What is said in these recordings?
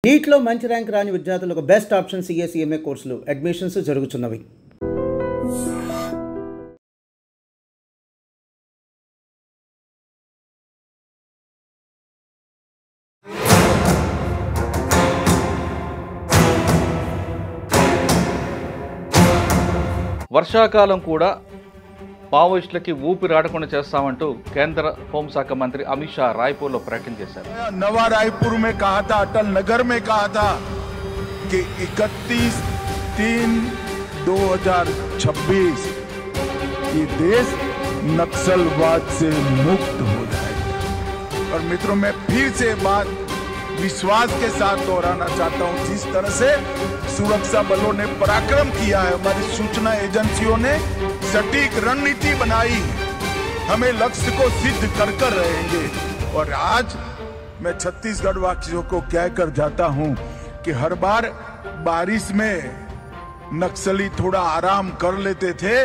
నీట్లో మంచి ర్యాంక్ రాని విద్యార్థులకు బెస్ట్ ఆప్షన్ CA కోర్సులు అడ్మిషన్స్ జరుగుతున్నవి. వర్షాకాలం కూడా మావోయిస్టులకి ఊపిరాడకుండా చేస్తామంటూ కేంద్ర హోంశాఖ మంత్రి అమిత్ షా రాయ్పూర్లో ప్రకటన చేశారు. नवा रायपुर में कहा था, अटल नगर में कहा था कि 31/3/2026 ये देश नक्सलवाद से मुक्त हो जाएगा. और मित्रों, मैं फिर से बात विश्वास के साथ दोहराना चाहता हूं, जिस तरह से सुरक्षा बलों ने पराक्रम किया है, हमारी सूचना एजेंसियों ने सटीक रणनीति बनाई, हमें लक्ष्य को सिद्ध कर कर रहेंगे. और आज मैं छत्तीसगढ़ वासियों को कहकर जाता हूं कि हर बार बारिश में नक्सली थोड़ा आराम कर लेते थे,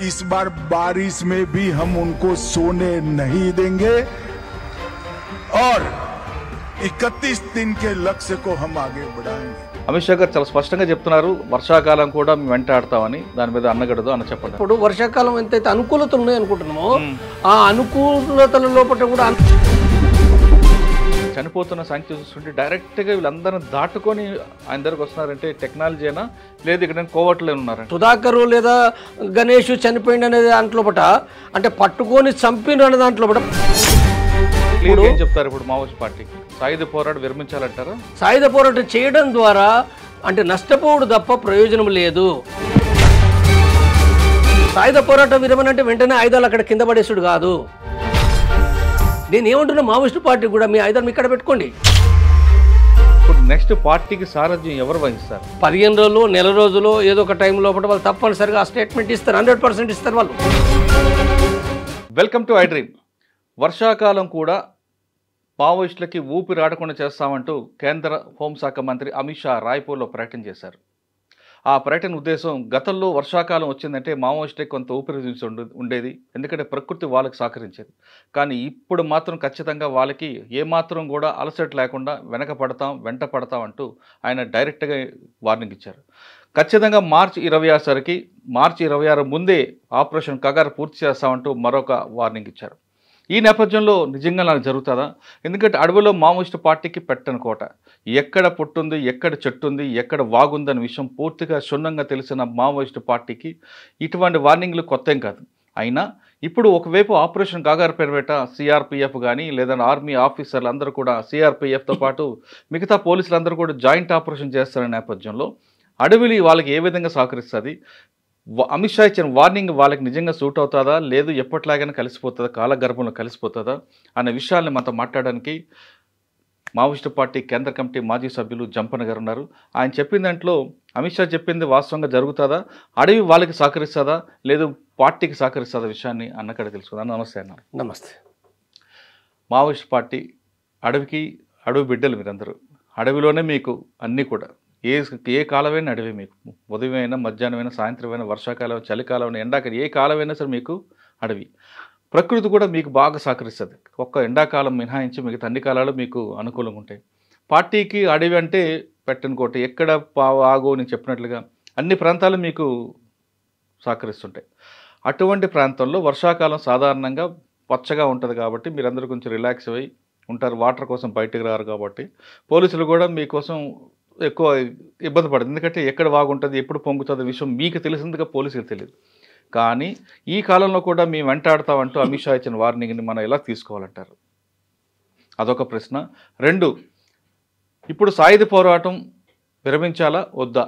इस बार बारिश में भी हम उनको सोने नहीं देंगे और 31 दिन के लक्ष्य को हम आगे बढ़ाएंगे. అమిత్ షా గారు చాలా స్పష్టంగా చెప్తున్నారు, వర్షాకాలం కూడా మేము వెంటాడతామని. దాని మీద అన్నగడదు అన్న చెప్పండి. ఇప్పుడు వర్షాకాలం ఎంతైతే అనుకూలతలు ఉన్నాయి అనుకుంటున్నామో ఆ అనుకూలతల లోపల కూడా చనిపోతున్న సంఖ్య చూస్తుంటే డైరెక్ట్గా వీళ్ళందరినీ దాటుకొని ఆయన దగ్గరకు వస్తున్నారంటే టెక్నాలజీనా లేదు ఇక్కడ కోవట్లో ఉన్నారంటే సుధాకర్ లేదా గణేష్ చనిపోయింది అనేది దాంట్లోపట అంటే పట్టుకొని చంపిన అనే దాంట్లోపట క్లియర్గా ఏం చెప్తారు ఇప్పుడు మావోయిస్ట్ పార్టీకి? సాయుధ పోరాటం విరమించాలంటారా? సాయుధ పోరాటం చేయడం ద్వారా అంటే నష్టపోవుడు తప్ప ప్రయోజనం లేదు. సాయుధ పోరాటం విరమణ అంటే వెంటనే ఆయుధాలు అక్కడ కింద పడేసుడు కాదు. నేను ఏమంటున్నా, మావోయిస్టు పార్టీ కూడా మీ ఆయుధాలు ఇక్కడ పెట్టుకోండి. ఇప్పుడు నెక్స్ట్ పార్టీకి సారథ్యం ఎవరు వహిస్తారు? 15 రోజులు నెల రోజులు ఏదో ఒక టైం లోపల వాళ్ళు తప్పనిసరిగా ఆ స్టేట్మెంట్ ఇస్తారు, 100% ఇస్తారు వాళ్ళు. Welcome to I dream. వర్షాకాలం కూడా మావోయిస్టులకి ఊపిరాడకుండా చేస్తామంటూ కేంద్ర హోంశాఖ మంత్రి అమిత్ షా రాయ్పూర్లో ప్రకటన చేశారు. ఆ ప్రకటన ఉద్దేశం, గతంలో వర్షాకాలం వచ్చిందంటే మావోయిస్టులకి కొంత ఊపిరి ఉండేది, ఎందుకంటే ప్రకృతి వాళ్ళకి సహకరించేది. కానీ ఇప్పుడు మాత్రం ఖచ్చితంగా వాళ్ళకి ఏమాత్రం కూడా అలసట లేకుండా వెనక వెంట పడతాం అంటూ ఆయన డైరెక్ట్గా వార్నింగ్ ఇచ్చారు. ఖచ్చితంగా మార్చి 26 ముందే ఆపరేషన్ కగారు పూర్తి చేస్తామంటూ మరొక వార్నింగ్ ఇచ్చారు. ఈ నేపథ్యంలో నిజంగా నాకు జరుగుతుందా? ఎందుకంటే అడవిలో మావోయిస్టు పార్టీకి పెట్టని కోట, ఎక్కడ పుట్టుంది, ఎక్కడ చెట్టు ఉంది, ఎక్కడ వాగుందనే విషయం పూర్తిగా క్షుణ్ణంగా తెలిసిన మావోయిస్టు పార్టీకి ఇటువంటి వార్నింగ్లు కొత్త ఏం కాదు. అయినా ఇప్పుడు ఒకవైపు ఆపరేషన్ కాగారు పేరుపేట CRPF కానీ లేదా ఆర్మీ ఆఫీసర్లు అందరూ కూడా CRPFతో పాటు మిగతా పోలీసులందరూ కూడా జాయింట్ ఆపరేషన్ చేస్తున్న నేపథ్యంలో అడవిలి వాళ్ళకి ఏ విధంగా సహకరిస్తుంది? అమిత్ షా ఇచ్చిన వార్నింగ్ వాళ్ళకి నిజంగా సూట్ అవుతుందా, లేదు ఎప్పటిలాగానే కలిసిపోతుందా, కాలగర్భంలో కలిసిపోతుందా అనే విషయాన్ని మనతో మాట్లాడడానికి మావోయిస్టు పార్టీ కేంద్ర కమిటీ మాజీ సభ్యులు జంపన్న గారు ఉన్నారు. ఆయన చెప్పిన దాంట్లో అమిత్ షా చెప్పింది వాస్తవంగా జరుగుతుందా, అడవి వాళ్ళకి సహకరిస్తుందా, లేదు పార్టీకి సహకరిస్తుందా విషయాన్ని అన్నక్కడ తెలుసుకుందాం. నమస్తే అన్న. నమస్తే. మావోయిస్టు పార్టీ అడవి బిడ్డలు మీరందరూ, అడవిలోనే మీకు అన్నీ కూడా ఏ కాలమైనా అడవి, మీకు ఉదయమైనా మధ్యాహ్నమైనా సాయంత్రమైనా వర్షాకాలం చలికాలం ఎండాకాలం ఏ కాలమైనా సరే మీకు అడవి. ప్రకృతి కూడా మీకు బాగా సహకరిస్తుంది. ఒక్క ఎండాకాలం మినహాయించి మిగతా అన్ని కాలాలు మీకు అనుకూలంగా ఉంటాయి. పార్టీకి అడవి అంటే పెట్టని కోట, ఎక్కడ ఆగో నేను చెప్పినట్లుగా అన్ని ప్రాంతాలు మీకు సహకరిస్తుంటాయి. అటువంటి ప్రాంతంలో వర్షాకాలం సాధారణంగా పచ్చగా ఉంటుంది కాబట్టి మీరందరూ కొంచెం రిలాక్స్ అయ్యి ఉంటారు, వాటర్ కోసం బయటకు రారు కాబట్టి పోలీసులు కూడా మీకోసం ఎక్కువ ఇబ్బంది పడుతుంది. ఎందుకంటే ఎక్కడ బాగుంటుంది, ఎప్పుడు పొంగుతుంది విషయం మీకు తెలిసిందిగా పోలీసులకు తెలియదు. కానీ ఈ కాలంలో కూడా మేము వెంటాడతామంటూ అమిత్ షా ఇచ్చిన వార్నింగ్ని మనం ఎలా తీసుకోవాలంటారు? అదొక ప్రశ్న. 2, ఇప్పుడు సాయుధ పోరాటం విరమించాలా వద్దా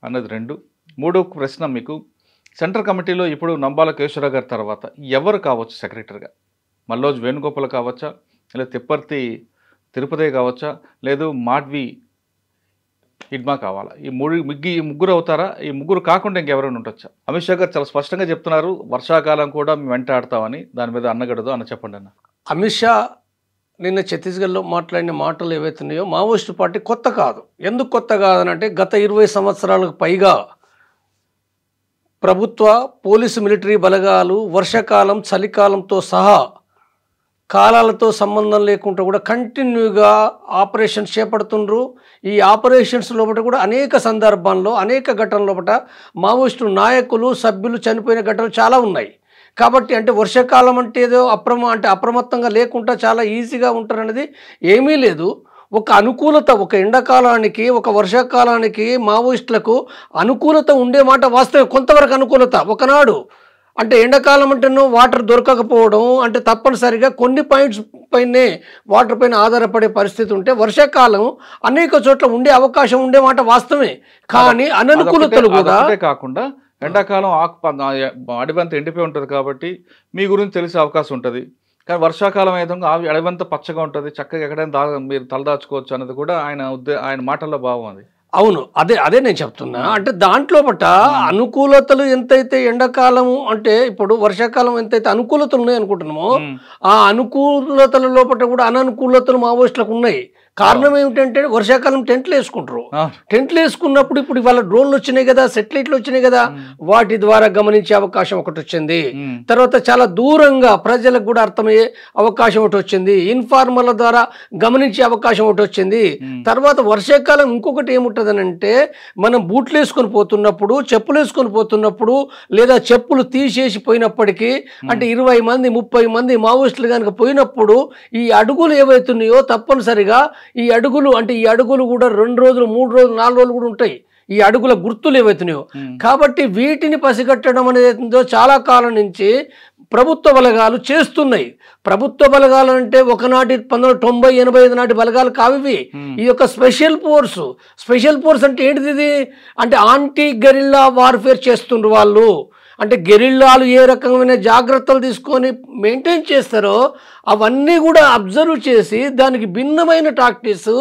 అన్నది 2. 3 ప్రశ్న, మీకు సెంట్రల్ కమిటీలో ఇప్పుడు నంబాల కేశవరావు గారి తర్వాత ఎవరు కావచ్చు సెక్రటరీగా? మల్లోజ్ వేణుగోపాల్ కావచ్చా, లేదా తిరుపతి కావచ్చా, లేదు మాడ్వి హిడ్మా కావాలా? ఈ ముగ్గురు అవుతారా? ఈ ముగ్గురు కాకుండా ఇంకెవరైనా ఉండొచ్చా? అమిత్ షా గారు చాలా స్పష్టంగా చెప్తున్నారు, వర్షాకాలం కూడా మేము వెంటాడతామని. దాని మీద అన్నగడదు అన్న చెప్పండి అన్న. అమిత్ షా నిన్న ఛత్తీస్గఢ్లో మాట్లాడిన మాటలు ఏవైతున్నాయో మావోయిస్టు పార్టీ కొత్త కాదు. ఎందుకు కొత్త కాదనంటే గత 20 సంవత్సరాలకు పైగా ప్రభుత్వ పోలీసు మిలిటరీ బలగాలు వర్షాకాలం చలికాలంతో సహా కాలాలతో సంబంధం లేకుండా కూడా కంటిన్యూగా ఆపరేషన్స్ చేపడుతుండ్రు. ఈ ఆపరేషన్స్ లోపల కూడా అనేక సందర్భాల్లో అనేక ఘటనల లోపల మావోయిస్టు నాయకులు సభ్యులు చనిపోయిన ఘటనలు చాలా ఉన్నాయి. కాబట్టి అంటే వర్షాకాలం అంటే ఏదో అప్రమత్తంగా లేకుండా చాలా ఈజీగా ఉంటారనేది ఏమీ లేదు. ఒక అనుకూలత, ఒక ఎండాకాలానికి ఒక వర్షాకాలానికి మావోయిస్టులకు అనుకూలత ఉండే మాట వాస్తవం. కొంతవరకు అనుకూలత ఒకనాడు అంటే ఎండాకాలం అంటేనో వాటర్ దొరకకపోవడం అంటే తప్పనిసరిగా కొన్ని పాయింట్స్ పైనే వాటర్ పైన ఆధారపడే పరిస్థితి ఉంటే వర్షాకాలం అనేక చోట్ల ఉండే అవకాశం ఉండే మాట వాస్తవమే. కానీ అననుకూలతలు కూడా కాకుండా ఎండాకాలం అడవంతా ఎండిపోయి ఉంటుంది కాబట్టి మీ గురించి తెలిసే అవకాశం ఉంటుంది. కానీ వర్షాకాలం అయితే అడవంతా పచ్చగా ఉంటుంది, చక్కగా ఎక్కడైనా మీరు తలదాచుకోవచ్చు అన్నది కూడా ఆయన మాటల్లో భావం అది. అవును, అదే నేను చెప్తున్నా. అంటే దాంట్లో పట్ట అనుకూలతలు ఎంతైతే ఎండాకాలం అంటే ఇప్పుడు వర్షాకాలం ఎంతైతే అనుకూలతలు ఉన్నాయి అనుకుంటున్నామో ఆ అనుకూలతల లోపల కూడా అననుకూలతలు మావోయిస్టులకు ఉన్నాయి. కారణం ఏమిటంటే వర్షాకాలం టెంట్లు వేసుకుంటారు. టెంట్లు వేసుకున్నప్పుడు ఇప్పుడు ఇవాళ డ్రోన్లు వచ్చినాయి కదా, సెటిలైట్లు వచ్చినాయి కదా, వాటి ద్వారా గమనించే అవకాశం ఒకటి వచ్చింది. తర్వాత చాలా దూరంగా ప్రజలకు కూడా అర్థమయ్యే అవకాశం ఒకటి వచ్చింది. ఇన్ఫార్మర్ల ద్వారా గమనించే అవకాశం ఒకటి వచ్చింది. తర్వాత వర్షాకాలం ఇంకొకటి ఏముంటుందనంటే మనం బూట్లు వేసుకొని పోతున్నప్పుడు, చెప్పులు వేసుకొని పోతున్నప్పుడు లేదా చెప్పులు తీసేసి పోయినప్పటికీ అంటే 20 మంది 30 మంది మావోయిస్టులు కనుక పోయినప్పుడు ఈ అడుగులు ఏవైతున్నాయో తప్పనిసరిగా ఈ అడుగులు అంటే ఈ అడుగులు కూడా 2 రోజులు 3 రోజులు 4 రోజులు కూడా ఉంటాయి ఈ అడుగుల గుర్తులు ఏవైతున్నాయో. కాబట్టి వీటిని పసిగట్టడం అనేది చాలా కాలం నుంచి ప్రభుత్వ బలగాలు చేస్తున్నాయి. ప్రభుత్వ బలగాలు అంటే ఒకనాటి 1990-85 నాటి బలగాలు కావి. ఈ యొక్క స్పెషల్ ఫోర్స్ అంటే ఏంటిది? ఇది అంటే యాంటీ గెరిల్లా వార్ఫేర్ చేస్తుండ్రు వాళ్ళు. అంటే గెరిల్లాలు ఏ రకమైన జాగ్రత్తలు తీసుకొని మెయింటైన్ చేస్తారో అవన్నీ కూడా అబ్జర్వ్ చేసి దానికి భిన్నమైన టాక్టిక్స్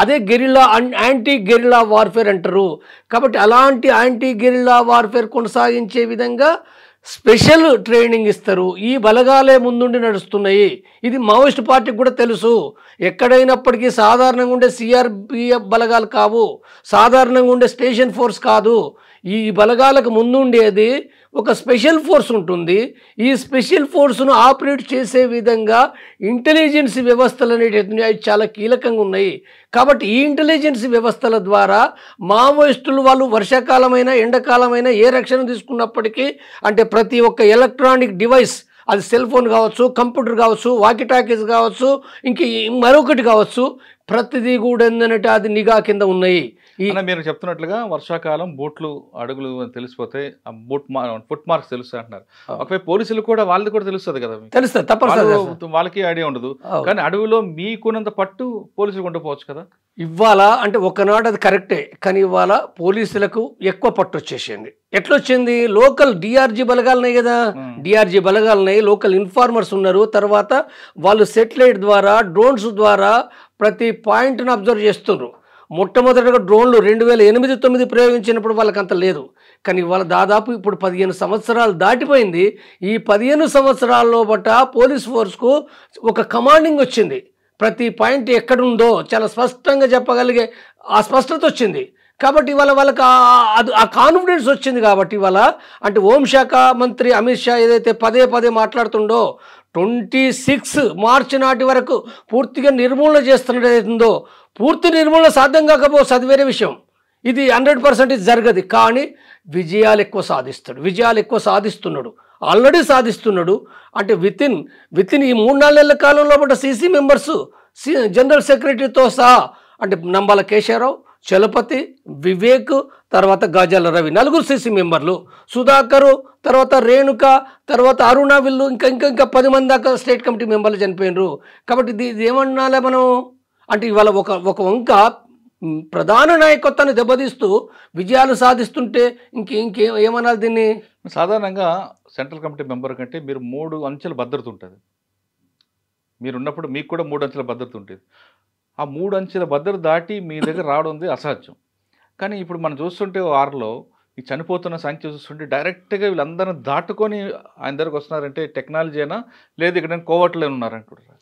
అదే గెరిల్లా యాంటీ గెరిల్లా వార్ఫేర్ అంటారు. కాబట్టి అలాంటి యాంటీ గెరిల్లా వార్ఫేర్ కొనసాగించే విధంగా స్పెషల్ ట్రైనింగ్ ఇస్తారు. ఈ బలగాలే ముందుండి నడుస్తున్నాయి. ఇది మావోయిస్ట్ పార్టీకి కూడా తెలుసు. ఎక్కడైనప్పటికీ సాధారణంగా ఉండే సిఆర్పిఎఫ్ బలగాలు కావు, సాధారణంగా ఉండే స్టేషన్ ఫోర్స్ కాదు. ఈ బలగాలకు ముందుండేది ఒక స్పెషల్ ఫోర్స్ ఉంటుంది. ఈ స్పెషల్ ఫోర్స్ను ఆపరేట్ చేసే విధంగా ఇంటెలిజెన్స్ వ్యవస్థలు అనేటివి అవి చాలా కీలకంగా ఉన్నాయి. కాబట్టి ఈ ఇంటెలిజెన్స్ వ్యవస్థల ద్వారా మావోయిస్టులు వాళ్ళు వర్షాకాలమైనా ఎండాకాలమైనా ఏ రక్షణ తీసుకున్నప్పటికీ అంటే ప్రతి ఒక్క ఎలక్ట్రానిక్ డివైస్, అది సెల్ ఫోన్ కావచ్చు, కంప్యూటర్ కావచ్చు, వాకీ టాకీస్ కావచ్చు, ఇంక మరొకటి కావచ్చు, ప్రతిదీ కూడా ఏంటంటే అది నిఘా కింద ఉన్నాయి. మీరు చెప్తున్నట్లుగా వర్షాకాలం బూట్లు అడుగులు తెలిసిపోతే ఫుట్ మార్క్స్ తెలుస్తాయి అంటున్నారు. ఒకవైపు పోలీసులు కూడా వాళ్ళది కూడా తెలుస్తుంది కదా, తెలుస్తుంది తప్పనిసరిగా, వాళ్ళకి ఐడియా ఉండదు. కానీ అడవిలో మీకున్నంత పట్టు పోలీసులకు ఉండకపోవచ్చు కదా. ఇవాళ అంటే ఒకనాడు అది కరెక్టే, కానీ ఇవాళ పోలీసులకు ఎక్కువ పట్టు వచ్చేసింది. ఎట్లొచ్చింది? లోకల్ డిఆర్జీ బలగాలున్నాయి కదా, డిఆర్జీ బలగాలున్నాయి, లోకల్ ఇన్ఫార్మర్స్ ఉన్నారు. తర్వాత వాళ్ళు సెటిలైట్ ద్వారా డ్రోన్స్ ద్వారా ప్రతి పాయింట్ను అబ్జర్వ్ చేస్తున్నారు. మొట్టమొదటిగా డ్రోన్లు 2008-9 ప్రయోగించినప్పుడు వాళ్ళకి అంత లేదు. కానీ వాళ్ళ దాదాపు ఇప్పుడు 15 సంవత్సరాలు దాటిపోయింది. ఈ 15 సంవత్సరాల్లో బట్ట పోలీస్ ఫోర్స్కు ఒక కమాండింగ్ వచ్చింది. ప్రతి పాయింట్ ఎక్కడుందో చాలా స్పష్టంగా చెప్పగలిగే ఆ స్పష్టత వచ్చింది. కాబట్టి ఇవాళ వాళ్ళకి ఆ కాన్ఫిడెన్స్ వచ్చింది. కాబట్టి ఇవాళ అంటే హోంశాఖ మంత్రి అమిత్ షా ఏదైతే పదే మాట్లాడుతుండో 26 మార్చి నాటి వరకు పూర్తిగా నిర్మూలన చేస్తున్నదో, పూర్తి నిర్మూలన సాధ్యం కాకపోతే అది వేరే విషయం. ఇది 100% జరగదు. కానీ విజయాలు ఎక్కువ సాధిస్తున్నాడు, ఆల్రెడీ సాధిస్తున్నాడు. అంటే వితిన్ ఈ 3-4 నెలల కాలంలో పాటు సీసీ మెంబర్స్ జనరల్ సెక్రటరీతో సహా అంటే నంబాల కేశవరావు, చలపతి, వివేక్, తర్వాత గజాల రవి, 4 సీసీ మెంబర్లు, సుధాకరు, తర్వాత రేణుక, తర్వాత అరుణ, వీళ్ళు ఇంకా 10 మంది దాకా స్టేట్ కమిటీ మెంబర్లు చనిపోయినరు. కాబట్టి ఇది ఏమన్నాలే మనం అంటే ఇవాళ ఒక వంక ప్రధాన నాయకత్వాన్ని దెబ్బతీస్తూ విజయాలు సాధిస్తుంటే ఏమనాలి దీన్ని? సాధారణంగా సెంట్రల్ కమిటీ మెంబర్ కంటే మీరు 3 అంచెల భద్రత ఉంటుంది. మీరున్నప్పుడు మీకు కూడా 3 అంచెల భద్రత ఉంటుంది. ఆ 3 అంచెల భద్రత దాటి మీ దగ్గర రావడం అసాధ్యం. కానీ ఇప్పుడు మనం చూస్తుంటే వారిలో ఈ చనిపోతున్న సంఖ్య చూస్తుంటే డైరెక్ట్గా వీళ్ళందరినీ దాటుకొని ఆయన దగ్గరకు వస్తున్నారంటే టెక్నాలజీ అయినా లేదు ఇక్కడ కోవట్లే ఉన్నారంటున్నారు.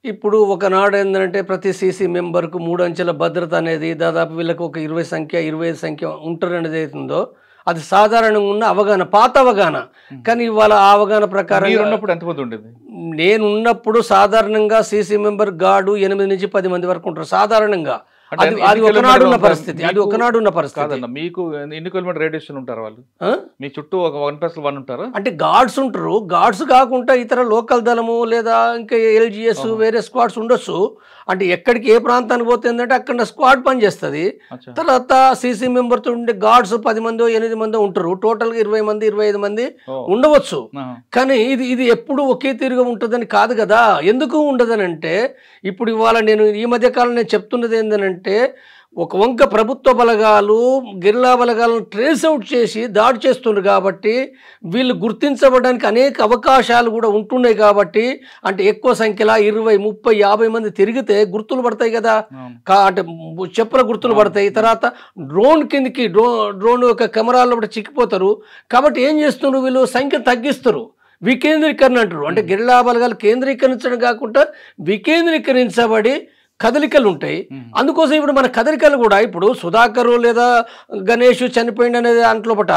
ఇప్పుడు ఒకనాడు ఏంటంటే ప్రతి సీసీ మెంబర్కు 3 అంచెల భద్రత అనేది దాదాపు వీళ్ళకి ఒక 20 సంఖ్య 25 సంఖ్య ఉంటారు అనేది అవుతుందో అది సాధారణంగా ఉన్న అవగాహన, పాత అవగాహన. కానీ ఇవాళ ఆ అవగాహన ప్రకారం ఉన్నప్పుడు ఎంతమంది ఉండేది? నేను ఉన్నప్పుడు సాధారణంగా సీసీ మెంబర్ గార్డు 8 నుంచి 10 మంది వరకు ఉంటారు సాధారణంగా. అది ఒకనాడు ఉన్న పరిస్థితి, అది ఒకనాడు ఉన్న పరిస్థితి. కాదన్న, మీకు ఎన్ని కిలోమీటర్ రేడియస్ ఉంటారు వాళ్ళు? మీ చుట్టూ ఒక 1+1 ఉంటారు. అంటే గార్డ్స్ ఉంటారు. గార్డ్స్ కాకుండా ఇతర లోకల్ దళము లేదా ఇంకా LGS వేరే స్క్వాడ్స్ ఉండొచ్చు. అంటే ఎక్కడికి ఏ ప్రాంతానికి పోతే ఏంటంటే అక్కడ స్క్వాడ్ పనిచేస్తుంది. తర్వాత సీసీ మెంబర్తో ఉండే గార్డ్స్ 10 మందో 8 మందో ఉంటారు. టోటల్గా 20 మంది 25 మంది ఉండవచ్చు. కానీ ఇది ఎప్పుడు ఒకే తీరుగా ఉంటుందని కాదు కదా. ఎందుకు ఉండదని అంటే ఇప్పుడు ఇవాళ నేను ఈ మధ్యకాలం నేను చెప్తున్నది ఏంటంటే ఒక వంక ప్రభుత్వ బలగాలు గెరిల్లా బలగాలను ట్రేస్ అవుట్ చేసి దాడి చేస్తున్నారు కాబట్టి వీళ్ళు గుర్తించబడడానికి అనేక అవకాశాలు కూడా ఉంటున్నాయి. కాబట్టి అంటే ఎక్కువ సంఖ్యలో 20, 30, 50 మంది తిరిగితే గుర్తులు పడతాయి కదా. అంటే చెప్పుల గుర్తులు పడతాయి. తర్వాత డ్రోన్ కిందికి డ్రోన్ యొక్క కెమెరాల్లో కూడా చిక్కిపోతారు. కాబట్టి ఏం చేస్తున్నారు వీళ్ళు, సంఖ్య తగ్గిస్తారు, వికేంద్రీకరణ అంటారు. అంటే గెరిల్లా బలగాలు కేంద్రీకరించడం కాకుండా వికేంద్రీకరించబడి కదలికలు ఉంటాయి. అందుకోసం ఇప్పుడు మన కదలికలు కూడా ఇప్పుడు సుధాకర్ లేదా గణేష్ చనిపోయింది అనే దాంట్లో పట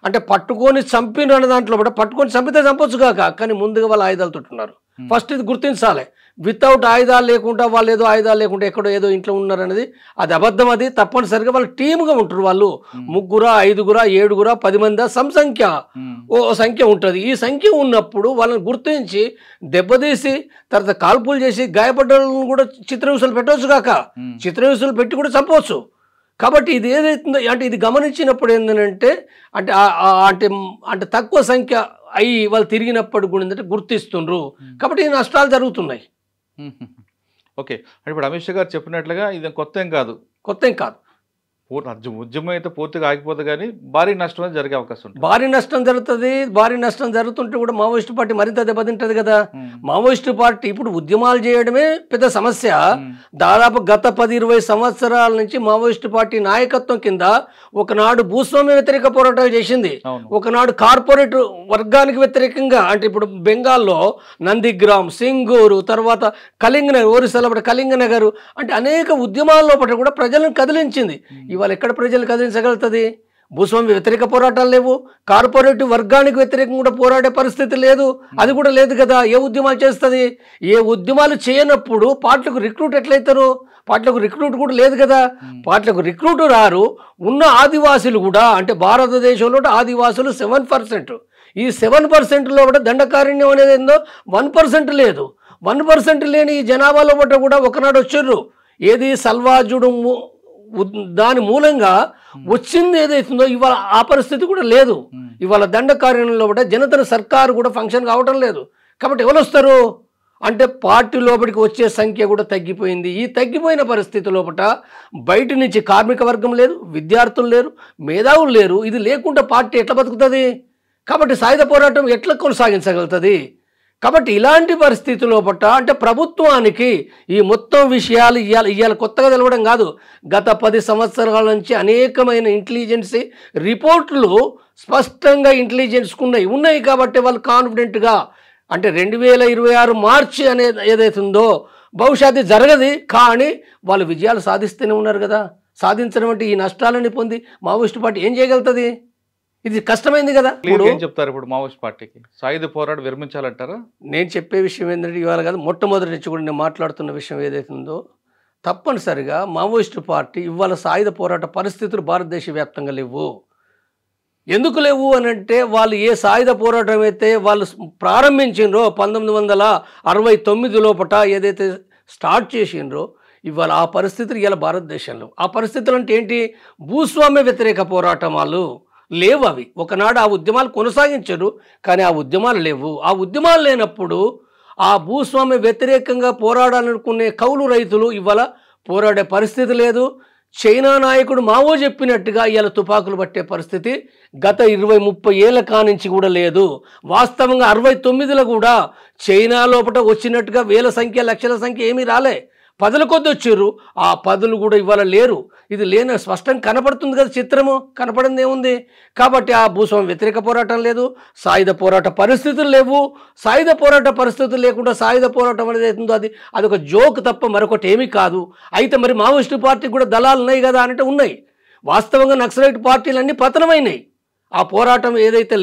అంటే పట్టుకొని చంపిన అనే దాంట్లో పట పట్టుకొని చంపితే చంపొచ్చు కాక, కానీ ముందుగా వాళ్ళు ఆయుధాలతో ఉన్నారు. ఫస్ట్ ఇది గుర్తించాలి. వితౌట్ ఆయుధాలు లేకుండా వాళ్ళు ఏదో ఆయుధాలు లేకుండా ఎక్కడో ఏదో ఇంట్లో ఉన్నారు అనేది అది అబద్ధం. అది తప్పనిసరిగా వాళ్ళు టీమ్గా ఉంటారు. వాళ్ళు 3, 5, 7, 10 మంది సంఖ్య ఓ సంఖ్య ఉంటుంది. ఈ సంఖ్య ఉన్నప్పుడు వాళ్ళని గుర్తించి దెబ్బతీసి తర్వాత కాల్పులు చేసి గాయపడ్డలను కూడా చిత్రహింసలు పెట్టవచ్చు కాక, చిత్రహింసలు పెట్టి కూడా చంపవచ్చు. కాబట్టి ఇది ఏదైతుందో అంటే ఇది గమనించినప్పుడు ఏంటంటే అంటే అంటే అంటే తక్కువ సంఖ్య అయ్యి వాళ్ళు తిరిగినప్పుడు కూడా ఏంటంటే గుర్తిస్తుండ్రు. కాబట్టి ఈ నష్టాలు జరుగుతున్నాయి. ఓకే, ఇప్పుడు అమిత్ షా గారు చెప్పినట్లుగా ఇది కొత్త ఏం కాదు. ఉద్యమం అయితే పూర్తిగా ఆగిపోతుంది కానీ భారీ నష్టం జరిగే అవకాశం ఉంటుంది. భారీ నష్టం జరుగుతుంది. భారీ నష్టం జరుగుతుంటే కూడా మావోయిస్టు పార్టీ మరింత దెబ్బతింటది కదా. మావోయిస్టు పార్టీ ఇప్పుడు ఉద్యమాలు చేయడమే పెద్ద సమస్య. దాదాపు గత 10-20 సంవత్సరాల నుంచి మావోయిస్టు పార్టీ నాయకత్వం కింద ఒకనాడు భూస్వామ్య వ్యతిరేక పోరాటాలు చేసింది, ఒకనాడు కార్పొరేట్ వర్గానికి వ్యతిరేకంగా. అంటే ఇప్పుడు బెంగాల్లో నందిగ్రామ్, సింగూరు, తర్వాత కళింగనగర్, ఒరిస్సాలో కళింగనగర్ అంటే అనేక ఉద్యమాల లోపల కూడా ప్రజలను కదిలించింది. ఇవాళ ఎక్కడ ప్రజలు కదిలించగలుగుతుంది? భూస్వామ్య వ్యతిరేక పోరాటాలు లేవు, కార్పొరేటివ్ వర్గానికి వ్యతిరేకంగా కూడా పోరాడే పరిస్థితి లేదు, అది కూడా లేదు కదా. ఏ ఉద్యమాలు చేస్తుంది? ఏ ఉద్యమాలు చేయనప్పుడు పార్టీలకు రిక్రూట్ ఎట్లయితారు? పార్టీలకు రిక్రూట్ కూడా లేదు కదా. పార్టీలకు రిక్రూట్ రారు. ఉన్న ఆదివాసులు కూడా అంటే భారతదేశంలో ఆదివాసులు 7%. ఈ 7%లో కూడా దండకారణ్యం అనేది ఏందో 1% లేదు. 1% లేని ఈ జనాభాలో కూడా ఒకనాడు వచ్చారు. ఏది సల్వాజుడు దాని మూలంగా వచ్చింది ఏదైతుందో ఇవాళ ఆ పరిస్థితి కూడా లేదు. ఇవాళ దండకారణ్యంలో కూడా జనతన సర్కారు కూడా ఫంక్షన్ కావటం లేదు. కాబట్టి ఎవరు వస్తారు అంటే పార్టీ లోపలికి వచ్చే సంఖ్య కూడా తగ్గిపోయింది. ఈ తగ్గిపోయిన పరిస్థితి లోపల బయట నుంచి కార్మిక వర్గం లేదు, విద్యార్థులు లేరు, మేధావులు లేరు. ఇది లేకుండా పార్టీ ఎట్లా బతుకుతుంది? కాబట్టి సాయుధ పోరాటం ఎట్లా కొనసాగించగలుగుతుంది? కాబట్టి ఇలాంటి పరిస్థితుల్లో పట్ట అంటే ప్రభుత్వానికి ఈ మొత్తం విషయాలు ఇవాళ కొత్తగా తెలవడం కాదు. గత 10 సంవత్సరాల నుంచి అనేకమైన ఇంటెలిజెన్సీ రిపోర్ట్లు స్పష్టంగా ఇంటెలిజెన్స్కు ఉన్నాయి కాబట్టి వాళ్ళు కాన్ఫిడెంట్గా అంటే 2026 మార్చి అనేది ఏదైతుందో బహుశా అది జరగదు, కానీ వాళ్ళు విజయాలు సాధిస్తూనే ఉన్నారు కదా. సాధించడం అంటే ఈ నష్టాలని పొంది మావోయిస్టు పార్టీ ఏం చేయగలుగుతుంది? ఇది కష్టమైంది కదా. ఏం చెప్తారు ఇప్పుడు మావోయిస్ట్ పార్టీకి? సాయుధ పోరాటం విరమించాలంటారా? నేను చెప్పే విషయం ఏంటంటే ఇవాళ కాదు, మొట్టమొదటి నుంచి కూడా నేను మాట్లాడుతున్న విషయం ఏదైతుందో తప్పనిసరిగా మావోయిస్టు పార్టీ ఇవాళ సాయుధ పోరాట పరిస్థితులు భారతదేశ వ్యాప్తంగా లేవు. ఎందుకు లేవు అని అంటే వాళ్ళు ఏ సాయుధ పోరాటం అయితే వాళ్ళు ప్రారంభించిండ్రో 1969 లోపట ఏదైతే స్టార్ట్ చేసిండ్రో ఇవాళ ఆ పరిస్థితులు ఇవాళ భారతదేశంలో ఆ పరిస్థితులు అంటే ఏంటి? భూస్వామ్య వ్యతిరేక పోరాటమాలు లేవు. అవి ఒకనాడు ఆ ఉద్యమాలు కొనసాగించారు, కానీ ఆ ఉద్యమాలు లేవు. ఆ ఉద్యమాలు లేనప్పుడు ఆ భూస్వామ్య వ్యతిరేకంగా పోరాడాలనుకునే కౌలు రైతులు ఇవాళ పోరాడే పరిస్థితి లేదు. చైనా నాయకుడు మావో చెప్పినట్టుగా ఇవాళ తుపాకులు పట్టే పరిస్థితి గత 20-30 ఏళ్ల కానించి కూడా లేదు. వాస్తవంగా 69లో కూడా చైనా లోపల వచ్చినట్టుగా వేల సంఖ్య, లక్షల సంఖ్య ఏమీ రాలే. 10ల కొద్ది వచ్చారు. ఆ 10లు కూడా ఇవాళ లేరు. ఇది లేని స్పష్టంగా కనపడుతుంది కదా, చిత్రము కనపడింది ఏముంది? కాబట్టి ఆ భూస్వామ్య వ్యతిరేక పోరాటం లేదు, సాయుధ పోరాట పరిస్థితులు లేవు. సాయుధ పోరాట పరిస్థితులు లేకుండా సాయుధ పోరాటం అనేది అవుతుందో అది ఒక జోక్ తప్ప మరొకటి ఏమీ కాదు. అయితే మరి మావోయిస్టు పార్టీకి కూడా దళాలు ఉన్నాయి కదా అంటే ఉన్నాయి. వాస్తవంగా నక్సలైట్ పార్టీలన్నీ పతనమైనాయి. ఆ పోరాటం ఏదైతే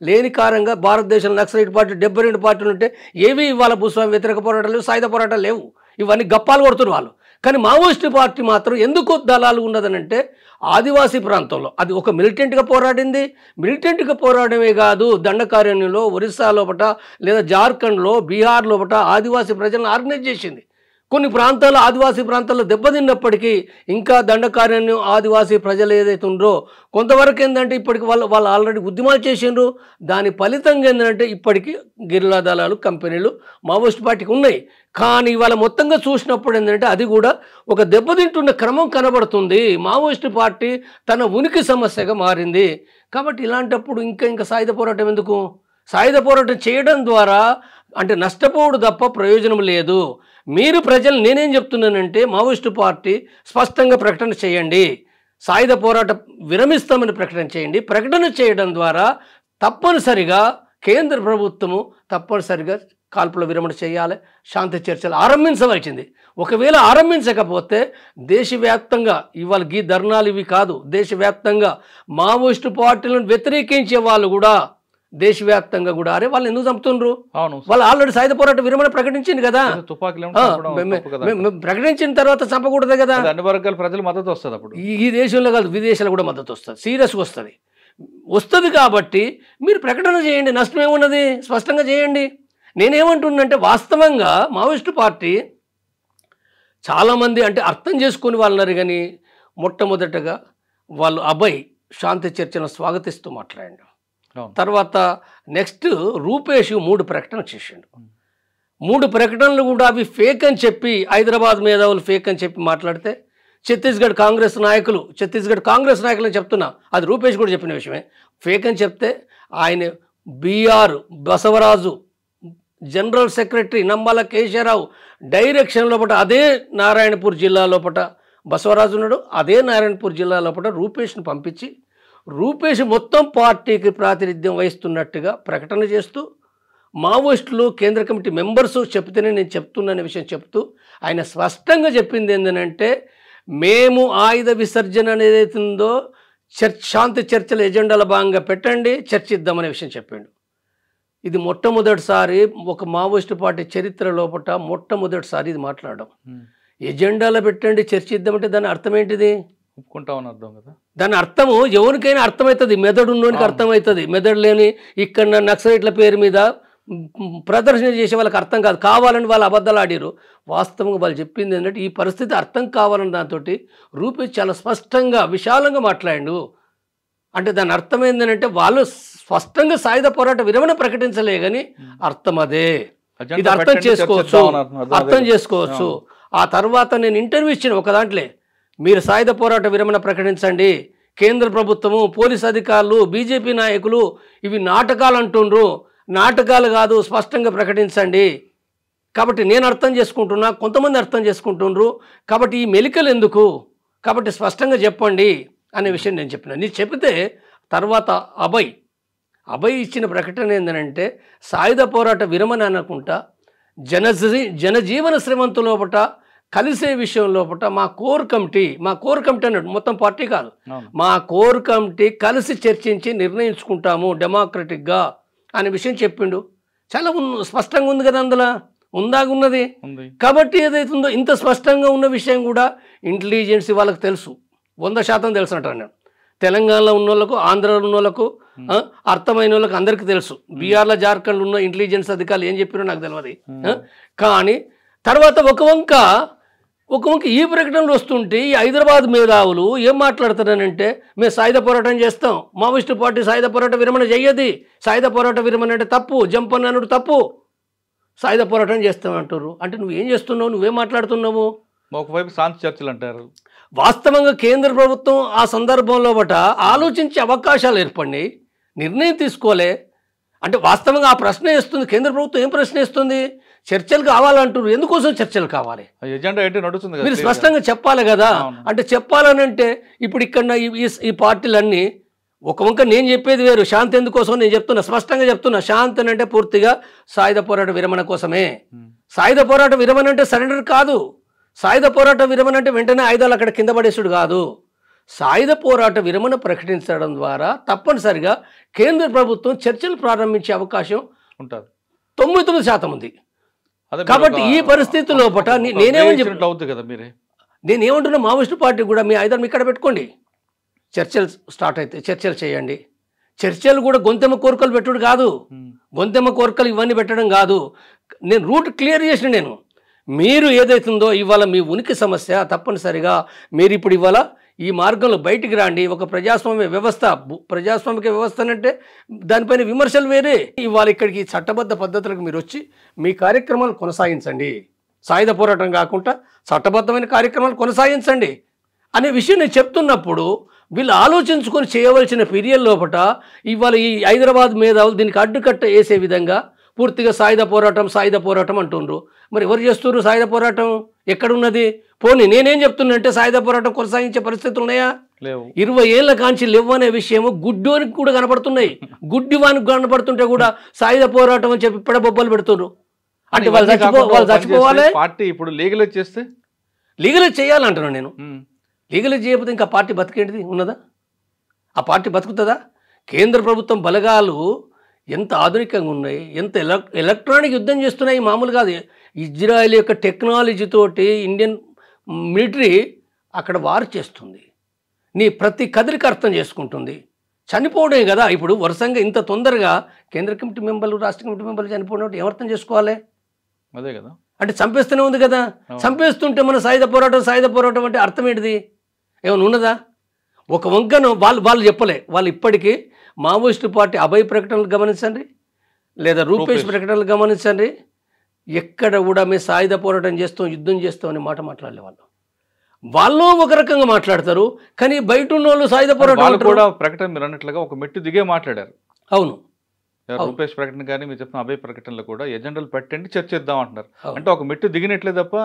లేని కారణంగా భారతదేశంలో నక్సలైట్ పార్టీ 72 పార్టీలు ఉంటే ఏవి ఇవాళ భూస్వామ్య వ్యతిరేక పోరాటాలు లేవు, సాయుధ పోరాటాలు లేవు. ఇవన్నీ గప్పాలు కొడుతున్నారు వాళ్ళు. కానీ మావోయిస్టు పార్టీ మాత్రం ఎందుకు దళాలు ఉన్నదనంటే ఆదివాసీ ప్రాంతంలో అది ఒక మిలిటెంట్గా పోరాడింది. మిలిటెంట్గా పోరాడమే కాదు, దండకారణ్యంలో, ఒరిస్సా లోపట లేదా జార్ఖండ్లో, బీహార్ లోపట ఆదివాసీ ప్రజలను ఆర్గనైజ్ చేసింది. కొన్ని ప్రాంతాల్లో ఆదివాసీ ప్రాంతాల్లో దెబ్బతిన్నప్పటికీ ఇంకా దండకారణ్యం ఆదివాసీ ప్రజలు ఏదైతే ఉందో కొంతవరకు ఏంటంటే ఇప్పటికి వాళ్ళు ఆల్రెడీ ఉద్యమాలు చేసిండ్రు. దాని ఫలితంగా ఏంటంటే ఇప్పటికీ గెరిల్లా దళాలు, కంపెనీలు మావోయిస్ట్ పార్టీకి ఉన్నాయి. కానీ ఇవాళ మొత్తంగా చూసినప్పుడు ఏంటంటే అది కూడా ఒక దెబ్బతింటున్న క్రమం కనబడుతుంది. మావోయిస్టు పార్టీ తన ఉనికి సమస్యగా మారింది. కాబట్టి ఇలాంటప్పుడు ఇంకా సాయుధ పోరాటం ఎందుకు? సాయుధ పోరాటం చేయడం ద్వారా అంటే నష్టపోవడం తప్ప ప్రయోజనం లేదు. మీరు ప్రజలు నేనేం చెప్తున్నానంటే మావోయిస్టు పార్టీ స్పష్టంగా ప్రకటన చేయండి, సాయుధ పోరాటం విరమిస్తామని ప్రకటన చేయండి. ప్రకటన చేయడం ద్వారా తప్పనిసరిగా కేంద్ర ప్రభుత్వము తప్పనిసరిగా కాల్పుల విరమణ చేయాలి, శాంతి చర్చలు ఆరంభించవలసింది. ఒకవేళ ఆరంభించకపోతే దేశవ్యాప్తంగా ఇవాళ ఈ ధర్నాలు ఇవి కాదు, దేశవ్యాప్తంగా మావోయిస్టు పార్టీలను వ్యతిరేకించే వాళ్ళు కూడా దేశవ్యాప్తంగా కూడా అరే వాళ్ళు ఎందుకు చంపుతుండ్రు, వాళ్ళు ఆల్రెడీ సాయుధ పోరాట విరమణ ప్రకటించింది కదా, ప్రకటించిన తర్వాత చంపకూడదు కదా. అన్ని వర్గాల ప్రజలు మద్దతు వస్తుంది. అప్పుడు ఈ దేశంలో కాదు విదేశాలు కూడా మద్దతు వస్తుంది, సీరియస్గా వస్తుంది. కాబట్టి మీరు ప్రకటన చేయండి, నష్టం ఏమున్నది, స్పష్టంగా చేయండి. నేనేమంటున్నానంటే వాస్తవంగా మావోయిస్టు పార్టీ చాలామంది అంటే అర్థం చేసుకుని వాళ్ళన్నారు. కానీ మొట్టమొదటగా వాళ్ళు అభయ్ శాంతి చర్చను స్వాగతిస్తూ మాట్లాడాడు. తర్వాత నెక్స్ట్ రూపేష్ 3 ప్రకటనలు చేసిండు. 3 ప్రకటనలు కూడా అవి ఫేక్ అని చెప్పి హైదరాబాద్ మేధావులు ఫేక్ అని చెప్పి మాట్లాడితే ఛత్తీస్గఢ్ కాంగ్రెస్ నాయకులు చెప్తున్నా, అది రూపేష్ కూడా చెప్పిన విషయమే, ఫేక్ అని చెప్తే ఆయన BR Basavaraju general secretary Nambala Keshava Rao direction లోపల అదే నారాయణపూర్ జిల్లా లోపల బసవరాజు ఉన్నాడు, అదే నారాయణపూర్ జిల్లా లోపల రూపేష్ను పంపించి రూపేష్ మొత్తం పార్టీకి ప్రాతినిధ్యం వహిస్తున్నట్టుగా ప్రకటన చేస్తూ మావోయిస్టులు కేంద్ర కమిటీ మెంబర్స్ చెప్తేనే నేను చెప్తున్న విషయం చెప్తూ ఆయన స్పష్టంగా చెప్పింది ఏంటంటే మేము ఆయుధ విసర్జన అనేది ఉందో శాంతి చర్చల ఎజెండాల భాగంగా పెట్టండి, చర్చిద్దామనే విషయం చెప్పిండు. ఇది మొట్టమొదటిసారి ఒక మావోయిస్టు పార్టీ చరిత్ర లోపల మొట్టమొదటిసారి ఇది మాట్లాడడం. ఎజెండాలో పెట్టండి, చర్చిద్దామంటే దాని అర్థం ఏంటిది? ఒప్పుకుంటామని అర్థం కదా. దాని అర్థము ఎవరికైనా అర్థమవుతుంది, మెదడు ఉన్నోనికి అర్థమవుతుంది. మెదడు లేని ఇక్కడ నక్సలైట్ల పేరు మీద ప్రదర్శన చేసే వాళ్ళకి అర్థం కాదు, కావాలని వాళ్ళు అబద్ధాలు ఆడిరు. వాస్తవంగా వాళ్ళు చెప్పింది ఏంటంటే ఈ పరిస్థితి అర్థం కావాలని దాంతో రూపేష్ చాలా స్పష్టంగా విశాలంగా మాట్లాడిండు. అంటే దాని అర్థం ఏంటంటే వాళ్ళు స్పష్టంగా సాయుధ పోరాట విరమణ ప్రకటించలే కానీ అర్థం అదే, ఇది అర్థం చేసుకోవచ్చు. ఆ తర్వాత నేను ఇంటర్వ్యూ ఇచ్చిన ఒక దాంట్లో మీరు సాయుధ పోరాట విరమణ ప్రకటించండి, కేంద్ర ప్రభుత్వము, పోలీస్ అధికారులు, బీజేపీ నాయకులు ఇవి నాటకాలు అంటుండ్రు, నాటకాలు కాదు స్పష్టంగా ప్రకటించండి. కాబట్టి నేను అర్థం చేసుకుంటున్నా, కొంతమంది అర్థం చేసుకుంటుండ్రు, కాబట్టి ఈ మెలికలు ఎందుకు, కాబట్టి స్పష్టంగా చెప్పండి అనే విషయం నేను చెప్పిన. నీ చెప్తే తర్వాత అభయ్ ఇచ్చిన ప్రకటన ఏంటంటే సాయుధ పోరాట విరమణ అనుకుంటా జనజీవన శ్రమంతో లోపట కలిసే విషయం లోపల మా కోర్ కమిటీ అన్నాడు, మొత్తం పార్టీ కాదు, మా కోర్ కమిటీ కలిసి చర్చించి నిర్ణయించుకుంటాము డెమోక్రటిక్గా అనే విషయం చెప్పిండు. చాలా స్పష్టంగా ఉంది కదా, అందులో ఉన్నది. కాబట్టి ఏదైతుందో ఇంత స్పష్టంగా ఉన్న విషయం కూడా ఇంటెలిజెన్స్ వాళ్ళకి తెలుసు, 100% తెలుసు అంటాను నేను. తెలంగాణలో ఉన్న వాళ్ళకు, ఆంధ్రాలో ఉన్న వాళ్ళకు, అర్థమైన వాళ్ళకి అందరికీ తెలుసు. బీహార్లో జార్ఖండ్లో ఉన్న ఇంటెలిజెన్స్ అధికారులు ఏం చెప్పారో నాకు తెలియదు. కానీ తర్వాత ఒక వంక ఈ ప్రకటనలు వస్తుంటే ఈ హైదరాబాద్ మేధావులు ఏం మాట్లాడుతున్నారంటే మేము సాయుధ పోరాటం చేస్తాం, మావోయిస్టు పార్టీ సాయుధ పోరాట విరమణ చెయ్యది, సాయుధ పోరాట విరమణ అంటే తప్పు, జంపన్ అన్నాడు తప్పు, సాయుధ పోరాటం చేస్తాం అంటారు. అంటే నువ్వేం చేస్తున్నావు, నువ్వేం మాట్లాడుతున్నావు? ఒకవైపు శాంతి చర్చలు అంటారు. వాస్తవంగా కేంద్ర ప్రభుత్వం ఆ సందర్భంలో ఆలోచించే అవకాశాలు ఏర్పడినాయి, నిర్ణయం తీసుకోలే. అంటే వాస్తవంగా ఆ ప్రశ్న వేస్తుంది కేంద్ర ప్రభుత్వం. ఏం ప్రశ్న వేస్తుంది? చర్చలు కావాలంటారు, ఎందుకోసం చర్చలు కావాలి? ఎజెండా ఏంటి నడుస్తుంది, మీరు స్పష్టంగా చెప్పాలి కదా. అంటే చెప్పాలని అంటే ఇప్పుడు ఇక్కడ ఈ పార్టీలన్నీ ఒక వంక నేను చెప్పేది వేరు, శాంతి ఎందుకోసం నేను చెప్తున్నా, స్పష్టంగా చెప్తున్నా. శాంతి అంటే పూర్తిగా సాయుధ పోరాట విరమణ కోసమే. సాయుధ పోరాట విరమణ అంటే సరెండర్ కాదు, సాయుధ పోరాట విరమణ అంటే వెంటనే ఆయుధాలు అక్కడ కింద పడేసుడు కాదు. సాయుధ పోరాట విరమణ ప్రకటించడం ద్వారా తప్పనిసరిగా కేంద్ర ప్రభుత్వం చర్చలు ప్రారంభించే అవకాశం ఉంటుంది. 99% ఉంది. అదే కాబట్టి ఈ పరిస్థితి లోపల నేనేమని అవుతుంది కదా మీరే. నేనేమంటున్నా, మావోయిస్టు పార్టీ కూడా మీ ఆయుధాలు ఇక్కడ పెట్టుకోండి, చర్చలు స్టార్ట్ అయితే చర్చలు చేయండి. చర్చలు కూడా గొంతెమ్మ కోరికలు పెట్టుడు కాదు, గొంతెమ్మ కోరికలు ఇవన్నీ పెట్టడం కాదు. నేను రూట్ క్లియర్ చేసిన, నేను మీరు ఏదైతుందో ఇవాళ మీ ఉనికి సమస్య తప్పనిసరిగా మీరు ఇప్పుడు ఇవాళ ఈ మార్గంలో బయటికి రాండి. ఒక ప్రజాస్వామ్య వ్యవస్థ, ప్రజాస్వామిక వ్యవస్థ అంటే దానిపైన విమర్శలు వేరే. ఇవాళ ఇక్కడికి చట్టబద్ధ పద్ధతులకు మీరు వచ్చి మీ కార్యక్రమాలు కొనసాగించండి, సాయుధ పోరాటం కాకుండా చట్టబద్ధమైన కార్యక్రమాలు కొనసాగించండి అనే విషయం నేను చెప్తున్నప్పుడు వీళ్ళు ఆలోచించుకొని చేయవలసిన పీరియడ్ లోపల ఇవాళ ఈ హైదరాబాద్ మేధావులు దీనికి అడ్డుకట్ట వేసే విధంగా పూర్తిగా సాయుధ పోరాటం అంటుండ్రు. మరి ఎవరు చేస్తున్నారు సాయుధ పోరాటం? ఎక్కడున్నది? పోనీ నేనేం చెప్తున్నంటే సాయుధ పోరాటం కొనసాగించే పరిస్థితులు ఉన్నాయా? 20 ఏళ్ల కాంచి లేవు అనే విషయము గుడ్డివానికి కూడా కనపడుతున్నాయి. గుడ్డివానికి కనపడుతుంటే కూడా సాయుధ పోరాటం అని చెప్పి పెడబొబ్బలు పెడుతున్నారు. అంటే వాళ్ళు చచ్చిపోవాలి. పార్టీ ఇప్పుడు లీగలైజ్ చేస్తే లీగలైజ్ చేయాలంటున్నాను నేను. లీగలైజ్ చేయకపోతే ఇంకా పార్టీ బతికేంటిది ఉన్నదా? ఆ పార్టీ బతుకుతుందా? కేంద్ర ప్రభుత్వం బలగాలు ఎంత ఆధునికంగా ఉన్నాయి, ఎంత ఎలక్ట్రానిక్ యుద్ధం చేస్తున్నాయి, మామూలు కాదు. ఇజ్రాయెల్ యొక్క టెక్నాలజీతోటి ఇండియన్ మిలిటరీ అక్కడ వార్ చేస్తుంది, నీ ప్రతి కదలిక అర్థం చేసుకుంటుంది. చనిపోవడమే కదా ఇప్పుడు వరుసంగా ఇంత తొందరగా కేంద్ర కమిటీ మెంబర్లు, రాష్ట్ర కమిటీ మెంబర్లు చనిపోవడం ఏమర్థం చేసుకోవాలి? అదే కదా, అంటే చంపేస్తూనే ఉంది కదా. చంపేస్తుంటే మన సాయుధ పోరాటం అంటే అర్థం ఏంటిది? ఏమైనా ఉన్నదా? ఒక వంకను వాళ్ళు చెప్పలే. వాళ్ళు ఇప్పటికీ మావోయిస్టు పార్టీ అభయ ప్రకటనలు గమనించండి, లేదా రూపేష్ ప్రకటనలు గమనించండి, ఎక్కడ కూడా మేము సాయుధ పోరాటం చేస్తాం, యుద్ధం చేస్తాం అనే మాట మాట్లాడలే. వాళ్ళు ఒక రకంగా మాట్లాడతారు, కానీ బయట ఉన్న వాళ్ళు సాయుధ పోరాటం కూడా ప్రకటన మీరు అన్నట్లుగా ఒక మెట్టు దిగే మాట్లాడారు. అవును, రూపేష్ ప్రకటన కానీ మీరు చెప్పిన అభయ ప్రకటనలు కూడా ఎజెండాలు పెట్టండి చర్చిద్దాం అంటున్నారు. అంటే ఒక మెట్టు దిగినట్లే తప్ప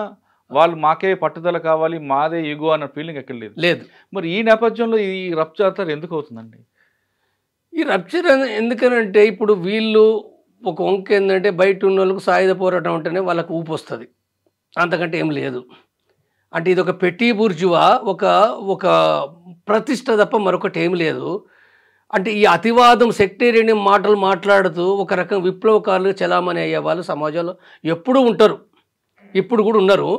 వాళ్ళు మాకే పట్టుదల కావాలి, మాదే ఈగో అన్న ఫీలింగ్ ఎక్కడ లేదు. మరి ఈ నేపథ్యంలో ఈ రప్చర్ ఎందుకు అవుతుందండి? ఈ రప్చర్ ఎందుకనంటే ఇప్పుడు వీళ్ళు ఒక వంక ఏంటంటే బయట ఉన్న వాళ్ళకు సాయుధ పోరాటం అంటేనే వాళ్ళకు ఊపు వస్తుంది, అంతకంటే ఏం లేదు. అంటే ఇది ఒక పెట్టి బూర్జువా, ఒక ప్రతిష్ట తప్ప మరొకటి ఏం లేదు. అంటే ఈ అతివాదం, సెక్టేరియన్ మాటలు మాట్లాడుతూ ఒక రకం విప్లవకారులు చలామణి అయ్యే వాళ్ళు సమాజంలో ఎప్పుడూ ఉంటారు, ఇప్పుడు కూడా ఉన్నారు,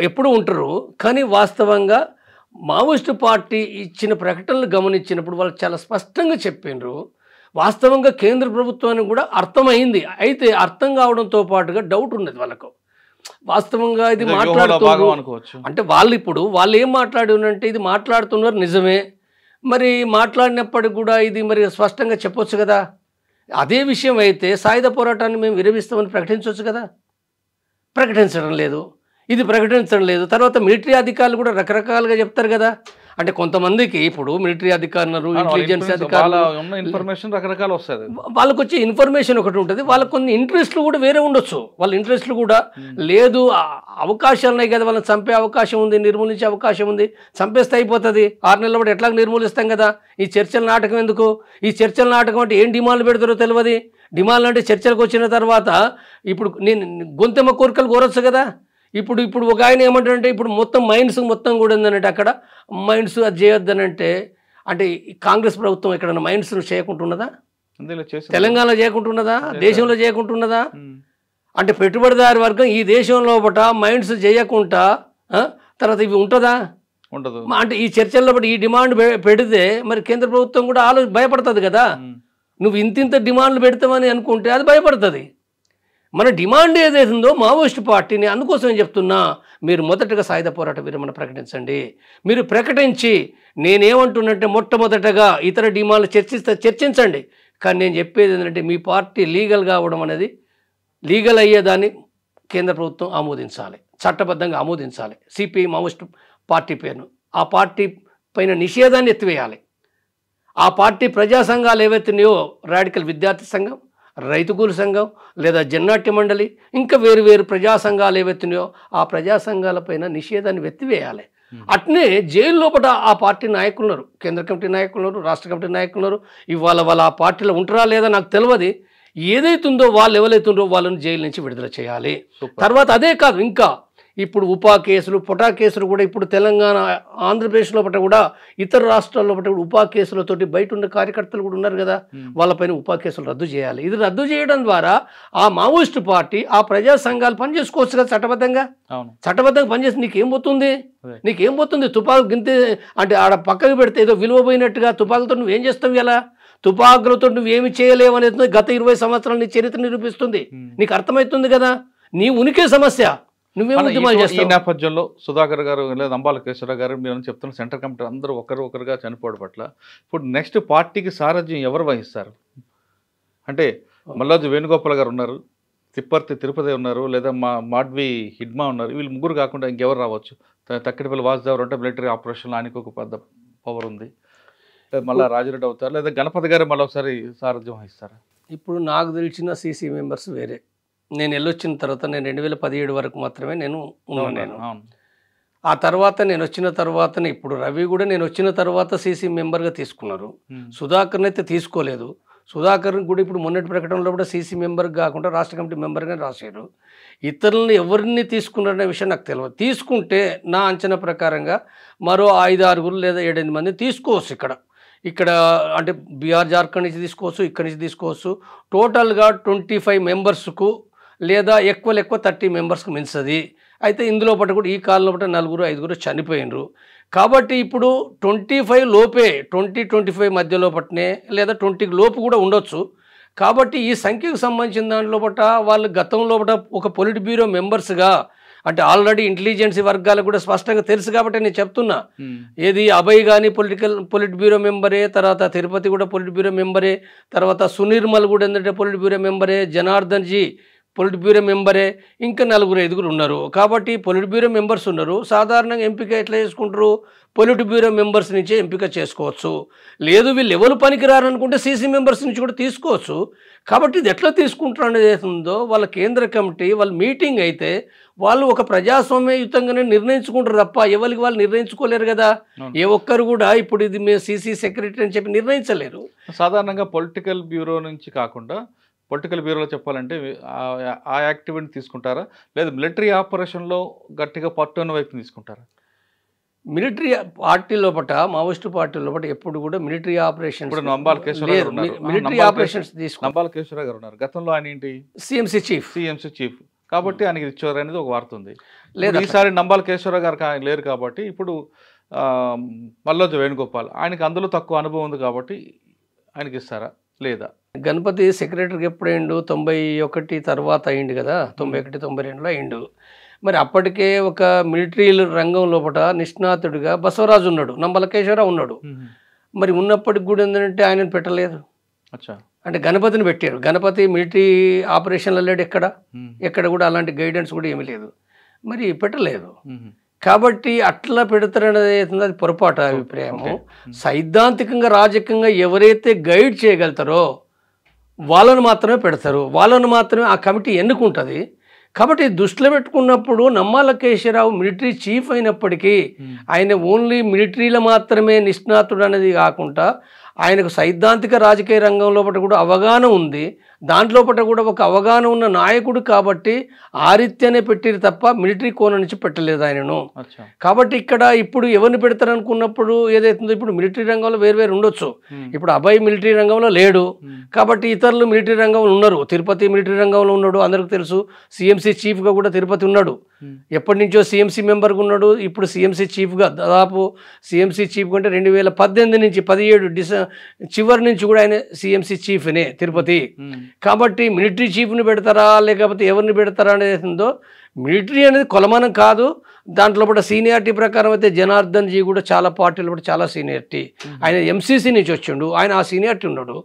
ఎప్పుడు ఉంటారు. కానీ వాస్తవంగా మావోయిస్టు పార్టీ ఇచ్చిన ప్రకటనలు గమనించినప్పుడు వాళ్ళు చాలా స్పష్టంగా చెప్పిండ్రు. వాస్తవంగా కేంద్ర ప్రభుత్వానికి కూడా అర్థమైంది. అయితే అర్థం కావడంతో పాటుగా డౌట్ ఉన్నది వాళ్ళకు. వాస్తవంగా ఇది మాట్లాడుతున్నారు అంటే వాళ్ళు ఏం మాట్లాడి ఉన్నారంటే ఇది మాట్లాడుతున్నారు నిజమే, మరి మాట్లాడినప్పటికి కూడా ఇది మరి స్పష్టంగా చెప్పొచ్చు కదా. అదే విషయం అయితే సాయుధ పోరాటాన్ని మేము విరమిస్తామని ప్రకటించవచ్చు కదా, ప్రకటించడం లేదు. ఇది ప్రకటించడం లేదు. తర్వాత మిలిటరీ అధికారులు కూడా రకరకాలుగా చెప్తారు కదా. అంటే కొంతమందికి ఇప్పుడు మిలిటరీ అధికారులు, ఇంటెలిజెన్స్ అధికారులు ఇన్ఫర్మేషన్ రకరకాలు వస్తుంది, వాళ్ళకు వచ్చే ఇన్ఫర్మేషన్ ఒకటి ఉంటుంది, వాళ్ళకు కొన్ని ఇంట్రెస్ట్లు కూడా వేరే ఉండొచ్చు. వాళ్ళ ఇంట్రెస్ట్లు కూడా లేదు, అవకాశాలు ఉన్నాయి కదా, వాళ్ళని చంపే అవకాశం ఉంది, నిర్మూలించే అవకాశం ఉంది, చంపేస్తే అయిపోతుంది, 6 నెలల పాటు ఎట్లా నిర్మూలిస్తాం కదా. ఈ చర్చల నాటకం ఎందుకు? ఈ చర్చల నాటకం అంటే ఏం డిమాండ్లు పెడతారో తెలియదు. డిమాండ్లు అంటే చర్చలకు వచ్చిన తర్వాత ఇప్పుడు నేను గొంతెమ్మ కోరికలు కోరొచ్చు కదా. ఇప్పుడు ఒక ఆయన ఏమంటారంటే ఇప్పుడు మొత్తం మైండ్స్ మొత్తం కూడా ఉందనంటే అక్కడ మైండ్స్ అది చేయొద్దనంటే, అంటే కాంగ్రెస్ ప్రభుత్వం ఎక్కడన్నా మైండ్స్ చేయకుంటున్నదా? తెలంగాణలో చేయకుంటున్నదా? దేశంలో చేయకుంటున్నదా? అంటే పెట్టుబడిదారి వర్గం ఈ దేశంలో మైండ్స్ చేయకుండా తర్వాత ఇవి ఉంటుందా? ఉండదు. అంటే ఈ చర్చల్లో ఈ డిమాండ్ పెడితే మరి కేంద్ర ప్రభుత్వం కూడా భయపడుతుంది కదా. నువ్వు ఇంత డిమాండ్లు పెడతామని అనుకుంటే అది భయపడుతుంది. మన డిమాండ్ ఏదైతుందో మావోయిస్టు పార్టీని, అందుకోసం నేను చెప్తున్నా, మీరు మొదటగా సాయుధ పోరాట విరమణ ప్రకటించండి. మీరు ప్రకటించి నేనేమంటున్నంటే మొట్టమొదటగా ఇతర డిమాండ్లు చర్చించండి. కానీ నేను చెప్పేది ఏంటంటే మీ పార్టీ లీగల్ కావడం అనేది, లీగల్ అయ్యేదాన్ని కేంద్ర ప్రభుత్వం ఆమోదించాలి, చట్టబద్ధంగా ఆమోదించాలి. సిపిఐ మావోయిస్టు పార్టీ పేరును, ఆ పార్టీ పైన నిషేధాన్ని ఎత్తివేయాలి. ఆ పార్టీ ప్రజా సంఘాలు ఏవైతున్నాయో, రాడికల్ విద్యార్థి సంఘం, రైతు కూలి సంఘం, లేదా జన్నాట్య మండలి, ఇంకా వేరు ప్రజా సంఘాలు ఏవైతున్నాయో ఆ ప్రజా సంఘాలపైన నిషేధాన్ని ఎత్తివేయాలి. అట్నే జైలు లోపల ఆ పార్టీ నాయకులు ఉన్నారు, కేంద్ర కమిటీ నాయకులు ఉన్నారు, రాష్ట్ర కమిటీ నాయకులు ఉన్నారు. ఇవాళ వాళ్ళు ఆ పార్టీలో ఉంటారా లేదా నాకు తెలియదు. ఏదైతుందో వాళ్ళు ఎవరైతుందో వాళ్ళని జైలు నుంచి విడుదల చేయాలి. తర్వాత అదే కాదు, ఇంకా ఇప్పుడు ఉపా కేసులు పొటా కేసులు కూడా ఇప్పుడు తెలంగాణ ఆంధ్రప్రదేశ్ లోపల కూడా ఇతర రాష్ట్రాల లోపల కూడా ఉపా కేసులతోటి బయట ఉన్న కార్యకర్తలు కూడా ఉన్నారు కదా, వాళ్ళపైన ఉపా కేసులు రద్దు చేయాలి. ఇది రద్దు చేయడం ద్వారా ఆ మావోయిస్టు పార్టీ ఆ ప్రజా సంఘాలు పనిచేసుకోవచ్చు కదా చట్టబద్ధంగా. చట్టబద్ధంగా పనిచేసి నీకేం పోతుంది తుపాకు గింతే అంటే ఆడ పక్కకు పెడితే ఏదో విలువ పోయినట్టుగా తుపాకులతో నువ్వేం చేస్తావు? ఇలా తుపాకులతో నువ్వేమి చేయలేవు అనేది గత 20 సంవత్సరాల నీ చరిత్ర నిరూపిస్తుంది. నీకు అర్థమవుతుంది కదా, నీ ఉనికి సమస్య. ఈ నేపథ్యంలో సుధాకర్ గారు లేదా అంబాల కేశవరావు గారు మీరు చెప్తున్న సెంట్రల్ కమిటీ అందరూ ఒకరుగా చనిపోవడం పట్ల ఇప్పుడు నెక్స్ట్ పార్టీకి సారథ్యం ఎవరు వహిస్తారు? అంటే మల్లాజు వేణుగోపాల్ గారు ఉన్నారు, తిప్పర్తి తిరుపతి ఉన్నారు, లేదా మాడ్వి హిడ్మా ఉన్నారు. వీళ్ళు ముగ్గురు కాకుండా ఇంకెవరు రావచ్చు? తక్కిడిపల్లి వాసుదేవరావు అంటే మిలిటరీ ఆపరేషన్లో ఆయనకు ఒక పెద్ద పవర్ ఉంది. మళ్ళీ రాజిరెడ్డి అవుతారు, లేదా గణపతి గారు మళ్ళీ ఒకసారి సారథ్యం వహిస్తారా? ఇప్పుడు నాకు తెలిసిన సీసీ మెంబర్స్ వేరే. నేను వెళ్ళొచ్చిన తర్వాత నేను 2017 వరకు మాత్రమే నేను ఉన్నాను. ఆ తర్వాత నేను వచ్చిన తర్వాతనే ఇప్పుడు రవి కూడా నేను వచ్చిన తర్వాత సీసీ మెంబర్గా తీసుకున్నారు. సుధాకర్ని అయితే తీసుకోలేదు. సుధాకర్ కూడా ఇప్పుడు మొన్నటి ప్రకటనలో కూడా సీసీ మెంబర్ కాకుండా రాష్ట్ర కమిటీ మెంబర్గా రాశారు. ఇతరులను ఎవరిని తీసుకున్నారనే విషయం నాకు తెలియదు. తీసుకుంటే నా అంచనా ప్రకారంగా మరో 5-6 లేదా 7-8 మంది తీసుకోవచ్చు. ఇక్కడ అంటే బీహార్ జార్ఖండ్ నుంచి తీసుకోవచ్చు, ఇక్కడి నుంచి తీసుకోవచ్చు. టోటల్గా 25 మెంబర్స్కు లేదా ఎక్కువ 30 మెంబర్స్కి మించది. అయితే ఇందులో పట్ల కూడా ఈ కాలంలో పట్ల 4-5 చనిపోయినరు. కాబట్టి ఇప్పుడు 25 లోపే 20-25 మధ్యలో పట్నే లేదా 20 లోపు కూడా ఉండొచ్చు. కాబట్టి ఈ సంఖ్యకు సంబంధించిన దాంట్లో పట్ల వాళ్ళు గతంలో పట్ల ఒక పొలిట్ బ్యూరో మెంబర్స్గా అంటే ఆల్రెడీ ఇంటెలిజెన్సీ వర్గాలకు కూడా స్పష్టంగా తెలుసు కాబట్టి నేను చెప్తున్నా. ఏది అభయ్ కానీ పొలిట్ బ్యూరో మెంబరే, తర్వాత తిరుపతి కూడా పొలిట్ బ్యూరో మెంబరే, తర్వాత సునీర్మల్ కూడా ఏంటంటే పొలిట్ బ్యూరో మెంబరే, జనార్దన్ జీ పొలిట్ బ్యూరో మెంబరే, ఇంకా 4-5 ఉన్నారు. కాబట్టి పొలిట్ బ్యూరో మెంబర్స్ ఉన్నారు. సాధారణంగా ఎంపిక ఎట్లా చేసుకుంటారు? పొలిట్ బ్యూరో మెంబర్స్ నుంచే ఎంపిక చేసుకోవచ్చు. లేదు వీళ్ళు ఎవరు పనికిరారనుకుంటే సీసీ మెంబర్స్ నుంచి కూడా తీసుకోవచ్చు. కాబట్టి ఇది ఎట్లా తీసుకుంటారు అనేది ఉందో వాళ్ళ కేంద్ర కమిటీ వాళ్ళ మీటింగ్ అయితే వాళ్ళు ఒక ప్రజాస్వామ్యయుతంగానే నిర్ణయించుకుంటారు తప్ప ఎవరికి వాళ్ళు నిర్ణయించుకోలేరు కదా. ఏ ఒక్కరు కూడా ఇప్పుడు ఇది మేము సీసీ సెక్రటరీ అని చెప్పి నిర్ణయించలేరు. సాధారణంగా పొలిటికల్ బ్యూరో నుంచి కాకుండా పొలిటికల్ బ్యూరోలో చెప్పాలంటే ఆ యాక్టివిటీని తీసుకుంటారా, లేదా మిలిటరీ ఆపరేషన్లో గట్టిగా పట్టున్న వైపు తీసుకుంటారా? మిలిటరీ పార్టీ లోపల మావోయిస్టు పార్టీ లోపల ఎప్పుడు కూడా మిలిటరీ ఆపరేషన్ నంబాల కేశవరావు గారు ఉన్నారు. గతంలో ఆయన ఏంటి సిఎంసీ చీఫ్ కాబట్టి ఆయనకి ఇచ్చారు అనేది ఒక వార్త ఉంది. ఈసారి నంబాల కేశవరావు గారు లేరు కాబట్టి ఇప్పుడు మల్లాజు వేణుగోపాల్ ఆయనకి అందులో తక్కువ అనుభవం ఉంది కాబట్టి ఆయనకి ఇస్తారా లేదా? గణపతి సెక్రటరీకి ఎప్పుడు అయిండు? 91 తర్వాత అయిండు కదా, 91-92లో అయిండు. మరి అప్పటికే ఒక మిలిటరీ రంగం లోపల నిష్ణాతుడిగా బసవరాజు ఉన్నాడు, నంబల కేశవరావు ఉన్నాడు. మరి ఉన్నప్పటికి కూడా ఏంటంటే ఆయనను పెట్టలేదు. అంటే గణపతిని పెట్టారు. గణపతి మిలిటరీ ఆపరేషన్లో లేడు, ఎక్కడ కూడా అలాంటి గైడెన్స్ కూడా ఏమీ లేదు, మరి పెట్టలేదు. కాబట్టి అట్లా పెడతారనేది అది పొరపాటు అభిప్రాయము. సైద్ధాంతికంగా రాజకీయంగా ఎవరైతే గైడ్ చేయగలుగుతారో వాళ్ళను మాత్రమే పెడతారు, వాళ్ళను మాత్రమే ఆ కమిటీ ఎన్నుకుంటుంది. కాబట్టి దృష్టిలో పెట్టుకున్నప్పుడు నమ్మాల కేశవరావు మిలిటరీ చీఫ్ అయినప్పటికీ ఆయన ఓన్లీ మిలిటరీలో మాత్రమే నిష్ణాతుడు అనేది కాకుండా ఆయనకు సైద్ధాంతిక రాజకీయ రంగంలో కూడా అవగాహన ఉంది. దాంట్లో కూడా ఒక అవగాహన ఉన్న నాయకుడు కాబట్టి ఆ రీత్యానే పెట్టిరు తప్ప మిలిటరీ కోణం నుంచి పెట్టలేదు ఆయనను. కాబట్టి ఇక్కడ ఇప్పుడు ఎవరిని పెడతారు అనుకున్నప్పుడు ఏదైతుందో ఇప్పుడు మిలిటరీ రంగంలో వేరు ఉండొచ్చు. ఇప్పుడు అభయ్ మిలిటరీ రంగంలో లేడు కాబట్టి ఇతరులు మిలిటరీ రంగంలో ఉన్నారు. తిరుపతి మిలిటరీ రంగంలో ఉన్నాడు, అందరికీ తెలుసు. సిఎంసీ చీఫ్గా కూడా తిరుపతి ఉన్నాడు, ఎప్పటి నుంచో సిఎంసీ మెంబర్గా ఉన్నాడు. ఇప్పుడు సిఎంసీ చీఫ్గా దాదాపు సిఎంసీ చీఫ్ అంటే 2018 నుంచి 17 చివరి నుంచి కూడా ఆయన సిఎంసీ చీఫ్నే తిరుపతి. కాబట్టి మిలిటరీ చీఫ్ని పెడతారా లేకపోతే ఎవరిని పెడతారా అనేది ఉందో, మిలిటరీ అనేది కొలమానం కాదు. దాంట్లో కూడా సీనియారిటీ ప్రకారం అయితే జనార్దన్ జీ కూడా చాలా పార్టీలో కూడా చాలా సీనియారిటీ, ఆయన ఎంసీసీ నుంచి వచ్చిండు, ఆయన ఆ సీనియారిటీ ఉన్నాడు.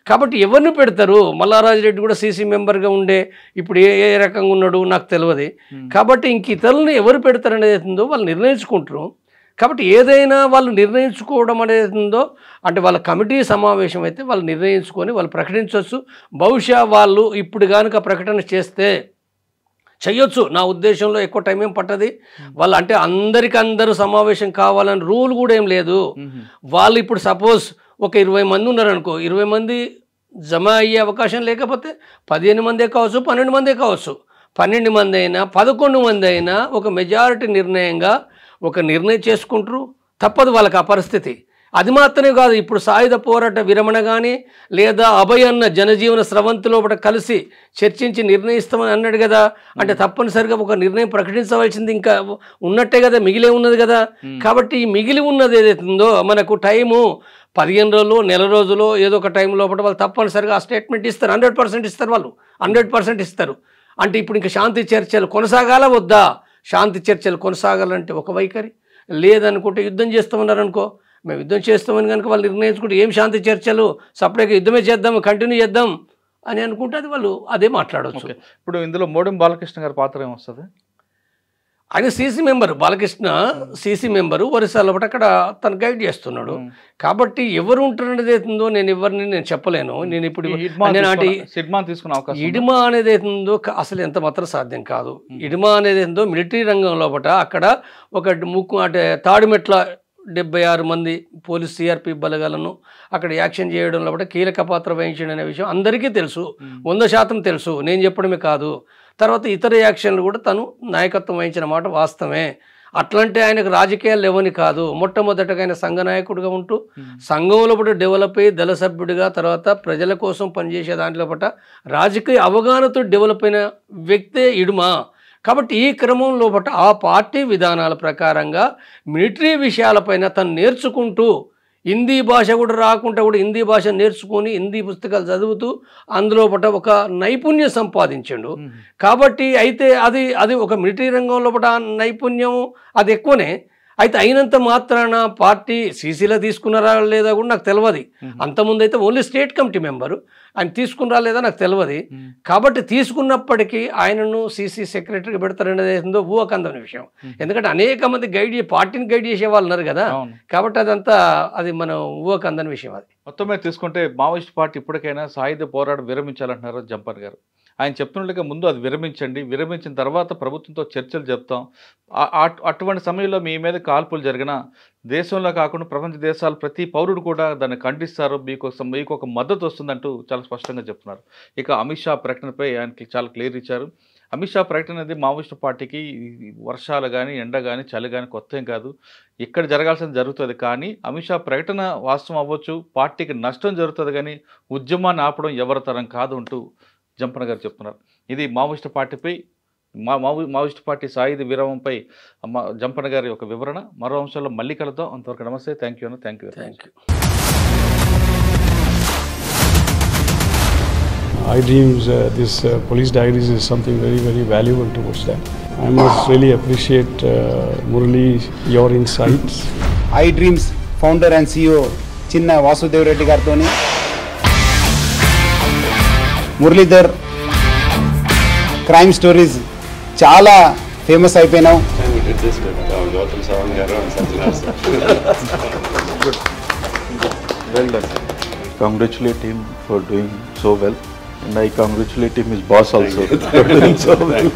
కాబట్టి ఎవరిని పెడతారు? మల్లారాజిరెడ్డి కూడా సీసీ మెంబర్గా ఉండే ఇప్పుడు ఏ రకంగా ఉన్నాడు నాకు తెలియదు. కాబట్టి ఇంక ఇతరులను ఎవరు పెడతారు అనేది ఉందో వాళ్ళు నిర్ణయించుకుంటారు. కాబట్టి ఏదైనా వాళ్ళు నిర్ణయించుకోవడం అనేది ఉందో అంటే వాళ్ళ కమిటీ సమావేశం అయితే వాళ్ళు నిర్ణయించుకొని వాళ్ళు ప్రకటించవచ్చు. బహుశా వాళ్ళు ఇప్పుడు కనుక ప్రకటన చేస్తే చెయ్యొచ్చు. నా ఉద్దేశంలో ఎక్కువ టైం ఏం పట్టది. వాళ్ళు అంటే అందరూ సమావేశం కావాలని రూల్ కూడా ఏం లేదు. వాళ్ళు ఇప్పుడు సపోజ్ ఒక 20 మంది ఉన్నారనుకో, 20 మంది జమ అయ్యే అవకాశం లేకపోతే 15 మందే కావచ్చు, 12 మందే కావచ్చు. 12 మంది అయినా 11 మంది అయినా ఒక మెజారిటీ నిర్ణయంగా ఒక నిర్ణయం చేసుకుంటారు. తప్పదు వాళ్ళకి ఆ పరిస్థితి. అది మాత్రమే కాదు, ఇప్పుడు సాయుధ పోరాట విరమణ కానీ లేదా అభయన్న జనజీవన స్రవంతిలో ఒకటి కలిసి చర్చించి నిర్ణయిస్తామని అన్నాడు కదా. అంటే తప్పనిసరిగా ఒక నిర్ణయం ప్రకటించవలసింది ఇంకా ఉన్నట్టే కదా, మిగిలే ఉన్నది కదా. కాబట్టి ఈ మిగిలి ఉన్నది ఏదైతే ఉందో మనకు టైము 15 రోజులు, నెల రోజులు ఏదో ఒక టైం లోపల వాళ్ళు తప్పనిసరిగా ఆ స్టేట్మెంట్ ఇస్తారు. 100% ఇస్తారు, వాళ్ళు 100% ఇస్తారు. అంటే ఇప్పుడు ఇంకా శాంతి చర్చలు కొనసాగాల వద్దా? శాంతి చర్చలు కొనసాగాలంటే ఒక వైఖరి, లేదనుకుంటే యుద్ధం చేస్తామన్నారనుకో, మేము యుద్ధం చేస్తామని కనుక వాళ్ళు నిర్ణయించుకుంటే ఏం శాంతి చర్చలు, సపరేట్గా యుద్ధమే చేద్దాం, కంటిన్యూ చేద్దాం అని అనుకుంటే అది వాళ్ళు అదే మాట్లాడవచ్చు. ఇప్పుడు ఇందులో మోడెం బాలకృష్ణ గారి పాత్ర ఏమొస్తుంది? ఆయన CC member, Balakrishna CC member, ఒరిస్సాలో ఒకటి అక్కడ తను గైడ్ చేస్తున్నాడు. కాబట్టి ఎవరు ఉంటున్నది అవుతుందో నేను చెప్పలేను. నేను ఇప్పుడు ఇడిమా అనేది అవుతుందో అసలు ఎంత మాత్రం సాధ్యం కాదు. ఇడిమా అనేది ఏందో మిలిటరీ రంగంలో అక్కడ ఒక అంటే తాడిమెట్ల 76 మంది పోలీస్ సిఆర్పి బలగాలను అక్కడ యాక్షన్ చేయడంలో కీలక పాత్ర వహించడం అనే విషయం అందరికీ తెలుసు, 100% తెలుసు, నేను చెప్పడమే కాదు. తర్వాత ఇతర యాక్షన్లు కూడా తను నాయకత్వం వహించిన మాట వాస్తవమే. అట్లంటే ఆయనకు రాజకీయాలు లేవని కాదు. మొట్టమొదటగా ఆయన సంఘ నాయకుడిగా ఉంటూ సంఘంలో డెవలప్ అయ్యి దళ సభ్యుడిగా, తర్వాత ప్రజల కోసం పనిచేసే దాంట్లో రాజకీయ అవగాహనతో డెవలప్ అయిన వ్యక్తే ఇడుమా. కాబట్టి ఈ క్రమంలో ఆ పార్టీ విధానాల ప్రకారంగా మిలిటరీ విషయాలపైన తను నేర్చుకుంటూ, హిందీ భాష కూడా రాకుండా కూడా హిందీ భాష నేర్చుకొని హిందీ పుస్తకాలు చదువుతూ అందులో ఒక నైపుణ్యం సంపాదించాడు. కాబట్టి అయితే అది ఒక మిలిటరీ రంగంలో నైపుణ్యం అది ఎక్కువనే. అయితే అయినంత మాత్రాన పార్టీ సీసీలో తీసుకున్నారా లేదా కూడా నాకు తెలియదు. అంతకుముందు అయితే ఓన్లీ స్టేట్ కమిటీ మెంబరు, ఆయన తీసుకున్నారా లేదా నాకు తెలియదు. కాబట్టి తీసుకున్నప్పటికీ ఆయనను సీసీ సెక్రటరీగా పెడతారనేది ఏందో ఊహకందని విషయం. ఎందుకంటే అనేక మంది పార్టీని గైడ్ చేసే వాళ్ళు ఉన్నారు కదా. కాబట్టి అది మనం ఊహకందని విషయం. అది మొత్తం మీద తీసుకుంటే మావోయిస్ట్ పార్టీ ఇప్పటికైనా సాయుధ పోరాటం విరమించాలంటున్నారు జంపర్ గారు. ఆయన చెప్తున్నట్లుగా ముందు అది విరమించండి, విరమించిన తర్వాత ప్రభుత్వంతో చర్చలు చెప్తాం. అటువంటి సమయంలో మీ మీద కాల్పులు జరిగిన దేశంలో కాకుండా ప్రపంచ దేశాలు ప్రతి పౌరుడు కూడా దాన్ని ఖండిస్తారు, మీకు ఒక మద్దతు వస్తుందంటూ చాలా స్పష్టంగా చెప్తున్నారు. ఇక అమిత్ షా ప్రకటనపై ఆయనకి చాలా క్లియర్ ఇచ్చారు. అమిత్ షా ప్రకటన అనేది మావోయిస్ట్ పార్టీకి వర్షాలు కానీ ఎండ కానీ చలి కానీ కొత్త ఏం కాదు, ఇక్కడ జరగాల్సింది జరుగుతుంది. కానీ అమిత్ షా ప్రకటన వాస్తవం అవ్వచ్చు, పార్టీకి నష్టం జరుగుతుంది, కానీ ఉద్యమాన్ని ఆపడం ఎవరి తరం కాదు అంటూ జంపన్న గారు చెప్తున్నారు. ఇది మావోయిస్ట్ పార్టీపై మావోయిస్ట్ పార్టీ సాయుధ విరామంపై జంపన్న గారి ఒక వివరణ. మరో అంశంలో మళ్ళీ కలుద్దాం. అంతవరకు నమస్తే. Thank you. iDreams, this police diaries is something very, very valuable towards that. I must really appreciate Murali, your insights. iDreams founder and CEO Chinna Vasudev Reddy gartoni Muralidhar crime stories చాలా famous అయిపోయినావు. Well done. Congratulate him for doing so well, and I congratulate him, his boss also. For doing so well.